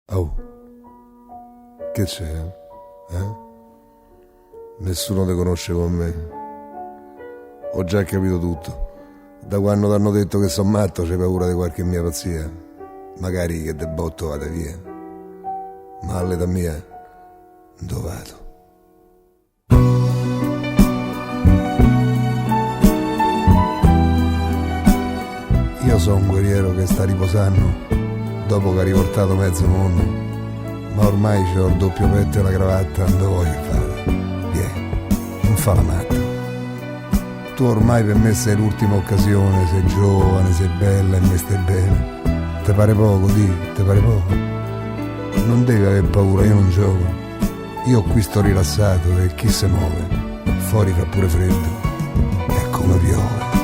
Oh, che c'è? Nessuno ti conosce con me. Ho già capito tutto. Da quando ti hanno detto che sono matto c'hai paura di qualche mia pazzia. Magari che de botto vada via. Ma all'età mia, dove vado? Io sono un guerriero che sta riposando dopo che ha riportato mezzo mondo, ma ormai c'ho il doppio petto e la cravatta, dove voglio fare? Non fa la matta. Tu ormai per me sei l'ultima occasione, sei giovane, sei bella e me stai bene. Te pare poco, te pare poco? Non devi aver paura, io non gioco. Io qui sto rilassato e chi se muove? Fuori fa pure freddo, è come piove.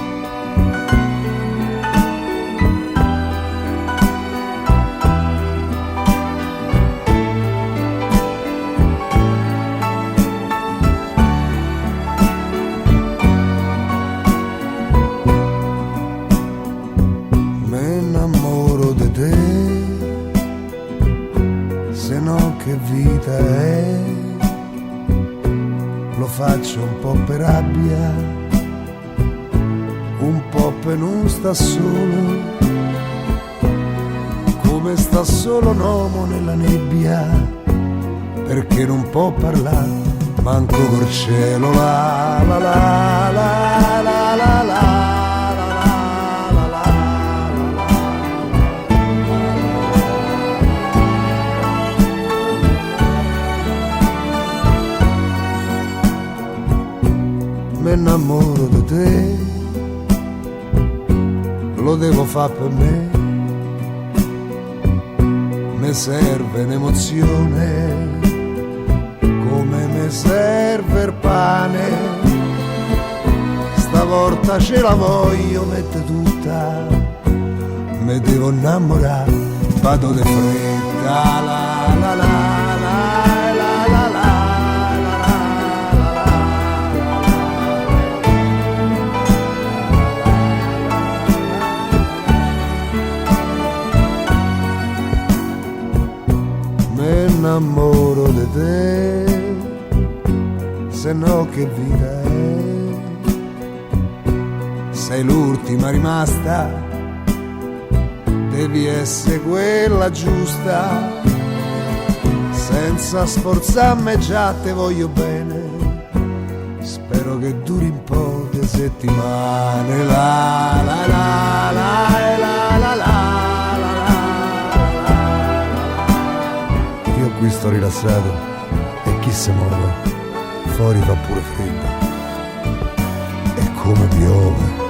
Se no che vita è, lo faccio un po' per rabbia, un po' per non sta solo, come sta solo un uomo nella nebbia, perché non può parlare, manco col cielo, la la la la la la la. Mi innamoro di te, lo devo fare per me, mi serve un'emozione, come mi serve il pane, stavolta ce la voglio mettere tutta, mi devo innamorare, vado di fretta, la la la. Mi innamoro di te, se no che vita è, sei l'ultima rimasta, devi essere quella giusta, senza sforzarmi già te voglio bene, spero che duri un po' di settimane, la la la la la la la. Io qui sto rilassato e chi se muove, fuori fa pure freddo, è come piove.